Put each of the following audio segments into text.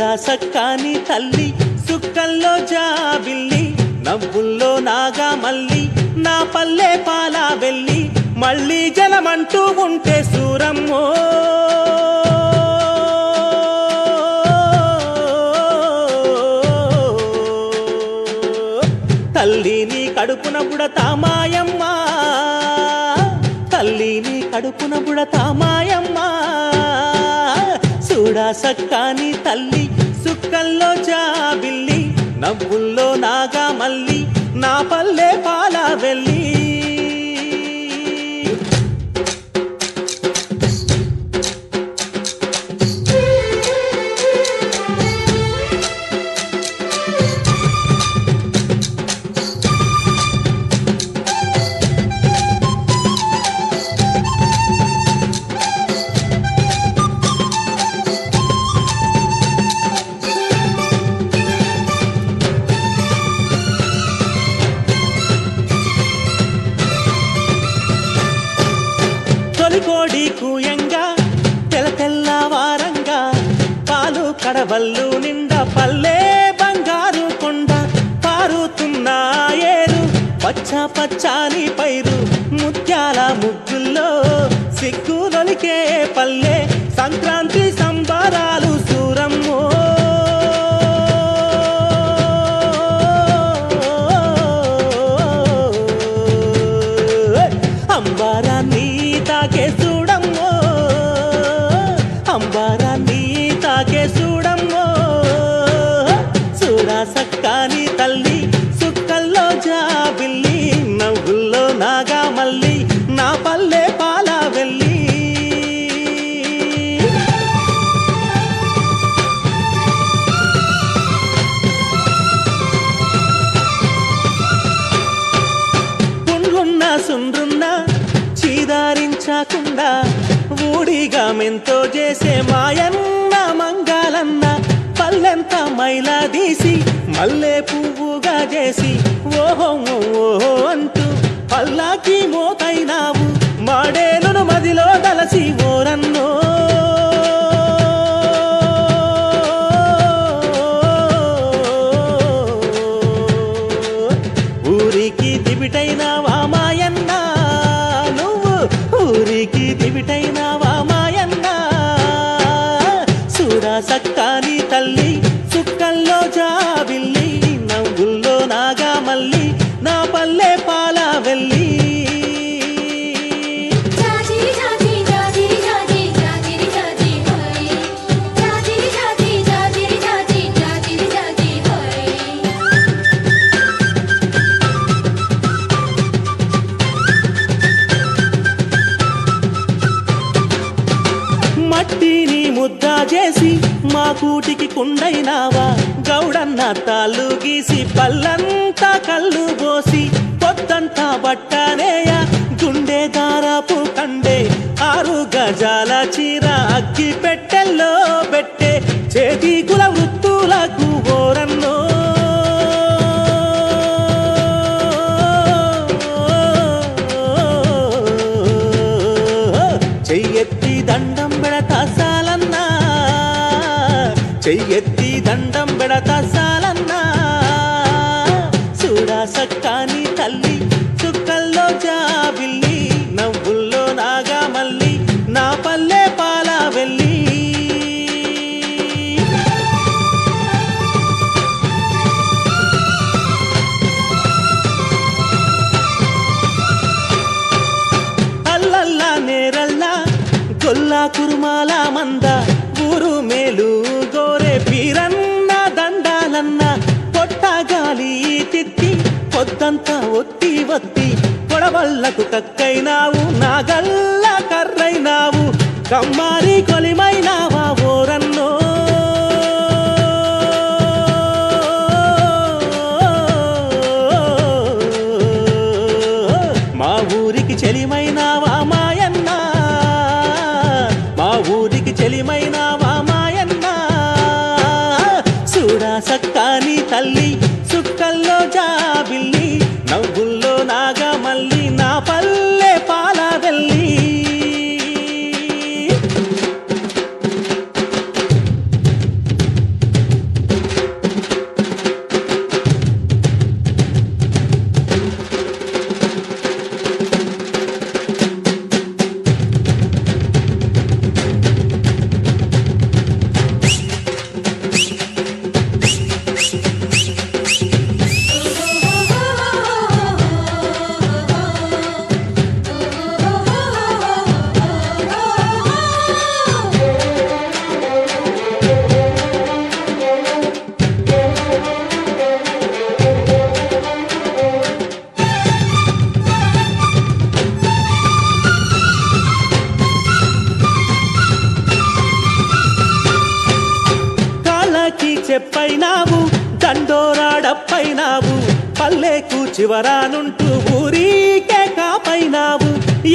చూడా సక్కాని తల్లి సుక్కల్లో జాబిల్లి నవ్వుల్లో నాగా మల్లి నా పల్లె పాలా వెళ్ళి మళ్ళీ జలమంటూ ఉంటే సూరమ్మో తల్లిని కడుపున బుడతామాయమ్మ తల్లిని కడుపున బుడతామాయమ్మ చూడా సక్కాని తల్లి సుక్కల్లో జాబిల్లి నవ్వుల్లో నాగా మల్లి నా పల్లె పాలా వెళ్ళి కోడి కూయంగా తెల్ల తెల్లవారంగా పాలు కడవల్లు నిండా పల్లె బంగారు కొండ పారుతున్న ఏరు పచ్చ పచ్చాని పైరు ముత్యాల ముగ్గుల్లో సిగ్గులొలికే పల్లె సంక్రాంతి సంబరాలు సూరమ్మో అంబారాన్ని తాకే చూడమ్మో అంబారాన్ని తాకే చూడమ్మో చూడా సక్కాని తల్లి సుక్కల్లో జాబిల్లి నవ్వుల్లో నాగా మల్లి నా పల్లె పాలా వెళ్ళి పుండ్లున్న సుండ్రున్న చీదారించకుండా ఊడిగా మెంతో చేసే మాయన్న మంగాలన్న పల్లెంత మైలా తీసి మల్లె పువ్వుగా చేసి ఓహో ఓహో అంటూ పల్లాకి మోతైనావు మాడేలును మదిలో దలసి ఓరన్నో ఊరికి దివిటైనావా మాయన్న నువ్వు ఊరికి దివిటైనావా మాయన్న చూడా సక్కాని తల్లి సుక్కల్లో జాబిల్లి నవ్వుల్లో నాగా మల్లి నా పల్లె పాలా వెళ్ళి మట్టిని ముద్దా చేసి మా కూటికి కుండైనావా గౌడన్న తాళ్ళు గీసి పల్లంతా కళ్ళు పోసి పొద్దంతా బట్టనేయ గుండె దారాపు కండే 6 గజాల చీర అగ్గి పెట్టెల్లో పెట్టే చేతి కుల వృత్తులకు ఓరన్నో చెయ్యెత్తి దండం పెడతా సాలన్నా చెయ్యెత్తి దండం పెడతా సాలన్నా చూడా సక్కాని తల్లి చుక్కల్లో జాబిల్లి నవ్వుల్లో నాగా మల్లి నా పల్లె పాలా వెళ్ళి అల్లల్లా నేరల్లా గొల్లా కురుమాల మంద ఊరు మేలు గోరే పీరన్న దండాలన్న పొట్టగాలి తిత్తి పొద్దంతా ఒత్తి ఒత్తి పొడవళ్లకు కక్కైనావు నాగల్ల కర్రైనావు కమ్మారి కొలిమైనావా ఓరన్నో మా ఊరికి చెలిమైనావా మాయన్న మా ఊరికి చెలిమైనావా మాయన్న చూడా సక్కాని తల్లి సుక్కల్లో జాబిల్లి నవ్వుల్లో నాగా మల్లి నా పల్లె పాలా వెళ్ళి అయినావు దండోరాడప్పైనావు పల్లెకు చివరానుంటూ ఊరికే కాపైనావు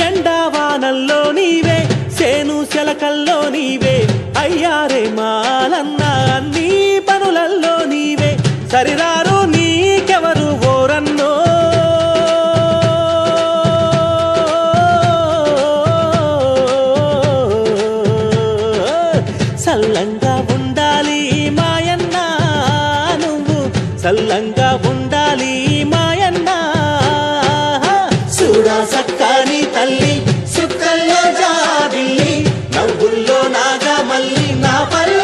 ఎండావానల్లో నీవే సేను శలకల్లో నీవే అయ్యారే మాలన్న అన్ని పనులల్లో నీవే సరిరారు నీకెవరు ఓరన్నో సల్లంగా ఉండాలి మాయన్న నువ్వు సల్లంగా ఉండాలి మాయన్న చూడా సక్కాని తల్లి సుక్కల్లో జాబిల్లి నవ్వుల్లో నాగా మల్లి నా పల్ల